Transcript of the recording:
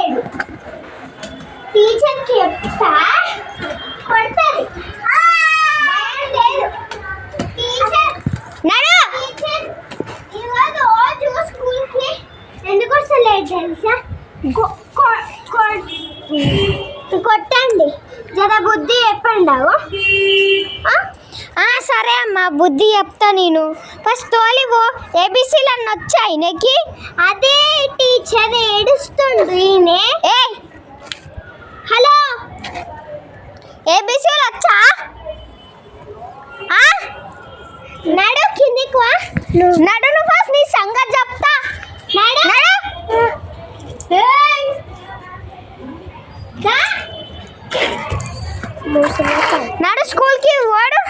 లేడు. టీచర్కి చెప్తా కొడతారు. లేదు టీచర్ రోజు స్కూల్కి ఎందుకు వస్తలేదు తెలుసా? కొట్టండి జర బుద్ధి చెప్పండి. సరే అమ్మా, బుద్ధి చెప్తా. నేను ఫస్ట్ తోలివో ఏబిసీలు అన్న వచ్చాయి నీకు? అదే టీచర్ ఏడుస్తుండు. ఏ హలో, ఏబిసీలు వచ్చా? నడు కిందికి వా. నడు నువ్వు ఫస్ట్ నీ సంగతి చెప్తా. నడు నడు స్కూల్కి ఓడు.